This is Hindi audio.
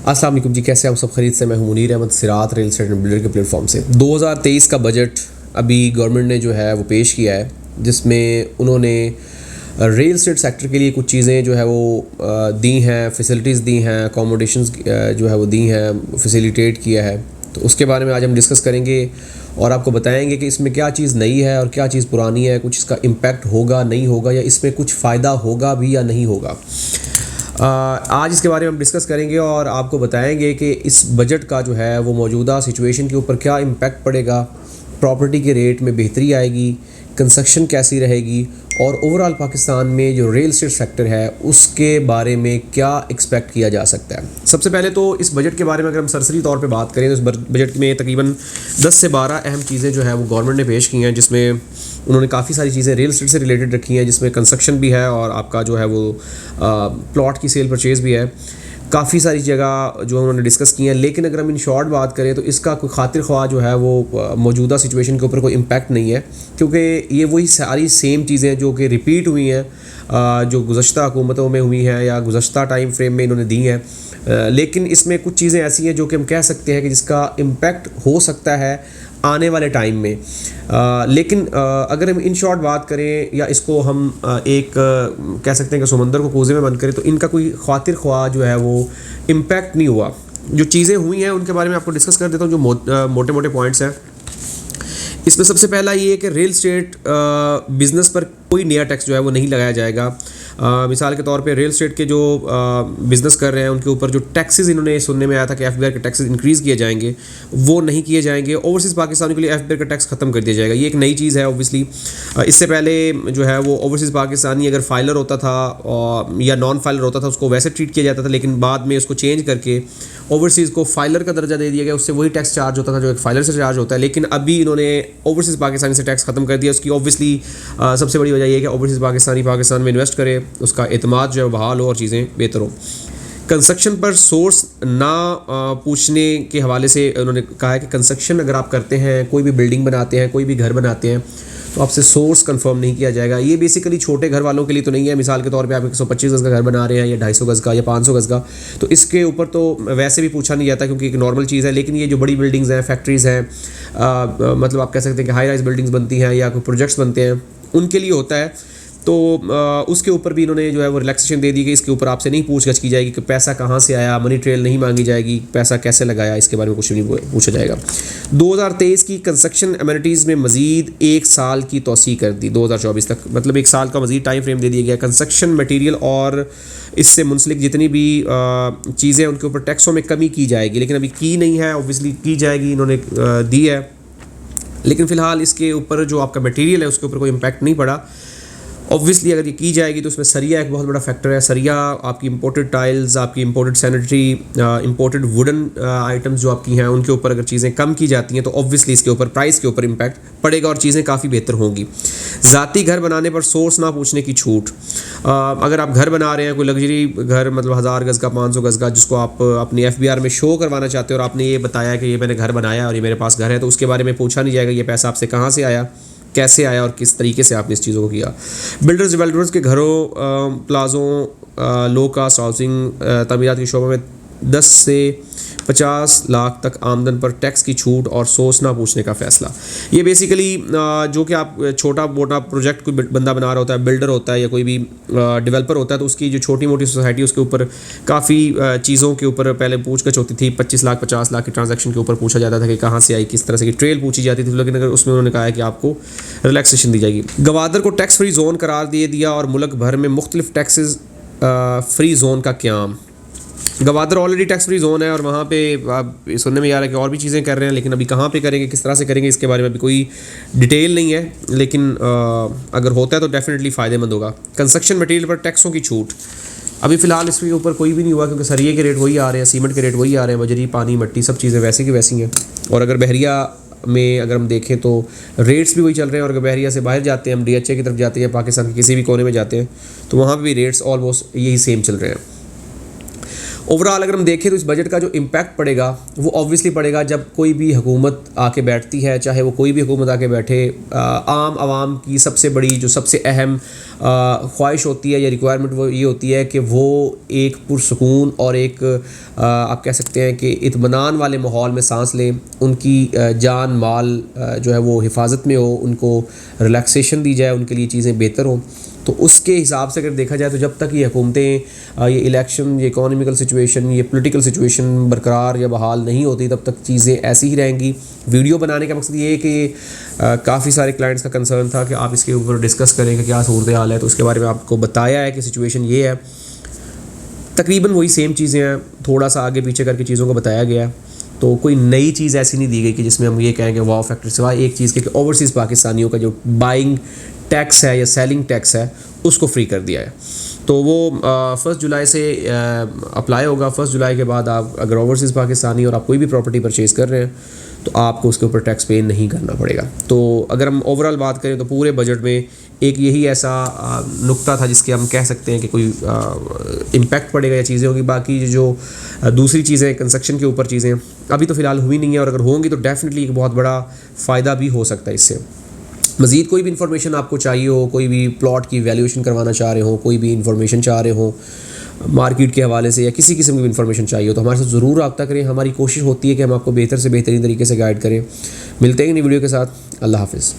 अस्सलाम वालेकुम जी, कैसे आप सब खरीद से। मैं हूं मुनीर अहमद सिरात रियल एस्टेट एंड बिल्डर के प्लेटफॉर्म से। 2023 का बजट अभी गवर्नमेंट ने जो है वो पेश किया है, जिसमें उन्होंने रियल एस्टेट सेक्टर के लिए कुछ चीज़ें जो है वो दी हैं, फैसिलिटीज़ दी हैं, अकोमोडेशंस जो है वो दी हैं, फैसिलिटेट किया है। तो उसके बारे में आज हम डिस्कस करेंगे और आपको बताएंगे कि इसमें क्या चीज़ नई है और क्या चीज़ पुरानी है, कुछ इसका इम्पैक्ट होगा नहीं होगा, या इसमें कुछ फ़ायदा होगा भी या नहीं होगा। आज इसके बारे में हम डिस्कस करेंगे और आपको बताएंगे कि इस बजट का जो है वो मौजूदा सिचुएशन के ऊपर क्या इम्पैक्ट पड़ेगा, प्रॉपर्टी के रेट में बेहतरी आएगी, कंस्ट्रक्शन कैसी रहेगी, और ओवरऑल पाकिस्तान में जो रियल एस्टेट सेक्टर है उसके बारे में क्या एक्सपेक्ट किया जा सकता है। सबसे पहले तो इस बजट के बारे में अगर हम सरसरी तौर पे बात करें तो इस बजट में तकरीबन 10 से 12 अहम चीज़ें जो हैं वो गवर्नमेंट ने पेश की हैं, जिसमें उन्होंने काफ़ी सारी चीज़ें रियल एस्टेट से रिलेटेड रखी हैं, जिसमें कंस्ट्रक्शन भी है और आपका जो है वो प्लॉट की सेल परचेज़ भी है। काफ़ी सारी जगह जो उन्होंने डिस्कस की हैं, लेकिन अगर हम इन शॉर्ट बात करें तो इसका कोई खातिर ख्वाह जो है वो मौजूदा सिचुएशन के ऊपर कोई इम्पैक्ट नहीं है, क्योंकि ये वही सारी सेम चीज़ें जो कि रिपीट हुई हैं, जो गुज़श्ता हुकूमतों में हुई हैं या गुज़श्ता टाइम फ्रेम में इन्होंने दी हैं। लेकिन इसमें कुछ चीज़ें ऐसी हैं जो कि हम कह सकते हैं कि जिसका इम्पैक्ट हो सकता है आने वाले टाइम में। लेकिन अगर हम इन शॉर्ट बात करें या इसको हम कह सकते हैं कि समंदर को कोज़े में बंद करें, तो इनका कोई खातिर ख्वाह जो है वो इम्पैक्ट नहीं हुआ। जो चीज़ें हुई हैं उनके बारे में आपको डिस्कस कर देता हूँ, जो मोटे मोटे पॉइंट्स हैं। इसमें सबसे पहला ये है कि रियल एस्टेट बिज़नेस पर कोई नया टैक्स जो है वो नहीं लगाया जाएगा। मिसाल के तौर पे रियल एस्टेट के जो बिज़नेस कर रहे हैं उनके ऊपर जो टैक्सेस इन्होंने सुनने में आया था कि एफबीआई के टैक्सेस इंक्रीज़ किए जाएंगे, वो नहीं किए जाएंगे। ओवरसीज़ पाकिस्तानियों के लिए एफबीआई का टैक्स ख़त्म कर दिया जाएगा। ये एक नई चीज़ है ऑब्वियसली। इससे पहले जो है वो ओवरसीज़ पाकिस्तानी अगर फाइलर होता था या नॉन फाइलर होता था उसको वैसे ट्रीट किया जाता था, लेकिन बाद में उसको चेंज करके ओवरसीज़ को फाइलर का दर्जा दे दिया गया। उससे वही टैक्स चार्ज होता था जो एक फाइलर से चार्ज होता है, लेकिन अभी इन्होंने ओवरसीज़ पाकिस्तानी से टैक्स ख़त्म कर दिया। उसकी ऑब्वियसली सबसे बड़ी वजह यह है कि ओवरसीज़ पाकिस्तानी पाकिस्तान में इन्वेस्ट करे, उसका एतमाद जो है बहाल हो और चीज़ें बेहतर हो। कंस्ट्रक्शन पर सोर्स ना पूछने के हवाले से उन्होंने कहा है कि कंस्ट्रक्शन अगर आप करते हैं, कोई भी बिल्डिंग बनाते हैं, कोई भी घर बनाते हैं, तो आपसे सोर्स कंफर्म नहीं किया जाएगा। ये बेसिकली छोटे घर वालों के लिए तो नहीं है। मिसाल के तौर पे आप 125 गज़ का घर बना रहे हैं या 250 गज़ का या 500 गज़ का, तो इसके ऊपर तो वैसे भी पूछा नहीं जाता क्योंकि एक नॉर्मल चीज़ है। लेकिन ये जो बड़ी बिल्डिंग्स हैं, फैक्ट्रीज़ हैं, मतलब आप कह सकते हैं कि हाई राइज बिल्डिंग्स बनती हैं या कोई प्रोजेक्ट्स बनते हैं, उनके लिए होता है। तो उसके ऊपर भी इन्होंने जो है वो रिलैक्सेशन दे दी कि इसके ऊपर आपसे नहीं पूछगछ की जाएगी कि पैसा कहाँ से आया, मनी ट्रेल नहीं मांगी जाएगी, पैसा कैसे लगाया, इसके बारे में कुछ नहीं पूछा जाएगा। 2023 की कंस्ट्रक्शन एमिनिटीज़ में मज़ीद 1 साल की तौसीह कर दी 2024 तक, मतलब 1 साल का मज़ीद टाइम फ्रेम दे दिया गया। कंस्ट्रक्शन मटीरियल और इससे मुंसलिक जितनी भी चीज़ें उनके ऊपर टैक्सों में कमी की जाएगी, लेकिन अभी की नहीं है। ऑब्वियसली की जाएगी, इन्होंने दी है, लेकिन फ़िलहाल इसके ऊपर जो आपका मटीरियल है उसके ऊपर कोई इम्पैक्ट नहीं पड़ा। ऑब्वियसली अगर ये की जाएगी तो उसमें सरिया एक बहुत बड़ा फैक्टर है। सरिया आपकी इंपोर्टेड टाइल्स, आपकी imported sanitary, imported wooden items जो आपकी हैं, उनके ऊपर अगर चीज़ें कम की जाती हैं तो ऑब्वियसली इसके ऊपर प्राइस के ऊपर इम्पैक्ट पड़ेगा और चीज़ें काफ़ी बेहतर होंगी। ज़ाती घर बनाने पर सोर्स ना पूछने की छूट। अगर आप घर बना रहे हैं, कोई लग्जरी घर, मतलब 1000 गज़ का, 500 गज़ का, जिसको आप अपनी FBR में शो करवाना चाहते हो और आपने ये बताया कि ये मैंने घर बनाया और ये मेरे पास घर है, तो उसके बारे में पूछा नहीं जाएगा ये पैसा आपसे कहाँ से आया, कैसे आया और किस तरीके से आपने इस चीज़ों को किया। बिल्डर्स डेवलपर्स के घरों, प्लाज़ों, लो कास्ट हाउसिंग, तमीरात के शोबे में 10 से 50 लाख तक आमदन पर टैक्स की छूट और सोर्स ना पूछने का फ़ैसला। ये बेसिकली जो कि आप छोटा मोटा प्रोजेक्ट कोई बंदा बना रहा होता है, बिल्डर होता है या कोई भी डेवलपर होता है, तो उसकी जो छोटी मोटी सोसाइटी उसके ऊपर काफ़ी चीज़ों के ऊपर पहले पूछगछ होती थी। 25 लाख 50 लाख की ट्रांजैक्शन के ऊपर पूछा जाता था कि कहाँ से आई, किस तरह से की ट्रेल पूछी जाती थी, लेकिन अगर उसमें उन्होंने कहा है कि आपको रिलैक्सेशन दी जाएगी। गवादर को टैक्स फ्री जोन करार दे दिया और मुल्क भर में मुख्तलिफ टैक्सेस फ्री जोन का क्याम। Gwadar already tax free zone है और वहाँ पे आप सुनने में आ रहा है कि और भी चीज़ें कर रहे हैं, लेकिन अभी कहाँ पे करेंगे, किस तरह से करेंगे, इसके बारे में अभी कोई डिटेल नहीं है, लेकिन अगर होता है तो डेफिनेटली फ़ायदेमंद होगा। कंस्ट्रक्शन मटेरियल पर टैक्सों की छूट, अभी फ़िलहाल इसके ऊपर कोई भी नहीं हुआ क्योंकि सरिये के रेट वही आ रहे हैं, सीमेंट के रेट वही आ रहे हैं, बजरी, पानी, मिट्टी, सब चीज़ें वैसी की वैसी हैं। और अगर बहरिया में अगर हम देखें तो रेट्स भी वही चल रहे हैं, और अगर बहरिया से बाहर जाते हैं, हम DHA की तरफ जाते हैं, पाकिस्तान के किसी भी कोने में जाते हैं, तो वहाँ पर भी रेट्स ऑलमोस्ट यही सेम चल रहे हैं। ओवरऑल अगर हम देखें तो इस बजट का जो इम्पैक्ट पड़ेगा वो ऑब्वियसली पड़ेगा जब कोई भी हुकूमत आके बैठती है, चाहे वो कोई भी हुकूमत आके बैठे, आम आवाम की सबसे बड़ी जो सबसे अहम ख्वाहिश होती है या रिक्वायरमेंट वो ये होती है कि वो एक पुरसकून और एक आप कह सकते हैं कि इत्मीनान वाले माहौल में सांस लें, उनकी जान माल जो है वो हिफाजत में हो, उनको रिलैक्सेशन दी जाए, उनके लिए चीज़ें बेहतर हों। तो उसके हिसाब से अगर देखा जाए तो जब तक ये हुकूमतें ये इलेक्शन, ये इकोनॉमिकल सिचुएशन, ये पॉलिटिकल सिचुएशन बरकरार या बहाल नहीं होती, तब तक चीज़ें ऐसी ही रहेंगी। वीडियो बनाने का मकसद ये है कि काफ़ी सारे क्लाइंट्स का कंसर्न था कि आप इसके ऊपर डिस्कस करें कि क्या सूरत हाल है, तो उसके बारे में आपको बताया है कि सिचुएशन ये है। तकरीबन वही सेम चीज़ें हैं, थोड़ा सा आगे पीछे करके चीज़ों को बताया गया है। तो कोई नई चीज़ ऐसी नहीं दी गई कि जिसमें हम ये कहेंगे वाव फैक्टर, सिवाय एक चीज़ के कि ओवरसीज़ पाकिस्तानियों का जो बाइंग टैक्स है या सेलिंग टैक्स है उसको फ्री कर दिया है। तो वो 1 जुलाई से अप्लाई होगा। 1 जुलाई के बाद आप अगर ओवरसीज़ पाकिस्तानी और आप कोई भी प्रॉपर्टी परचेज़ कर रहे हैं तो आपको उसके ऊपर टैक्स पे नहीं करना पड़ेगा। तो अगर हम ओवरऑल बात करें तो पूरे बजट में एक यही ऐसा नुक्ता था जिसके हम कह सकते हैं कि कोई इम्पैक्ट पड़ेगा या चीज़ें होगी। बाकी जो दूसरी चीज़ें कंस्ट्रक्शन के ऊपर चीज़ें अभी तो फ़िलहाल हुई नहीं है, और अगर होंगी तो डेफिनेटली एक बहुत बड़ा फ़ायदा भी हो सकता है इससे। मज़ीद कोई भी इन्फॉर्मेशन आपको चाहिए हो, कोई भी प्लॉट की वैल्यूएशन करवाना चाह रहे हो, कोई भी इन्फॉर्मेशन चाह रहे हो मार्केट के हवाले से या किसी किस्म की इन्फॉर्मेशन चाहिए हो, तो हमारे साथ ज़रूर रब्ता करें। हमारी कोशिश होती है कि हम आपको बेहतर से बेहतरीन तरीके से गाइड करें। मिलते हैं नई वीडियो के साथ। अल्लाह हाफ़िज़।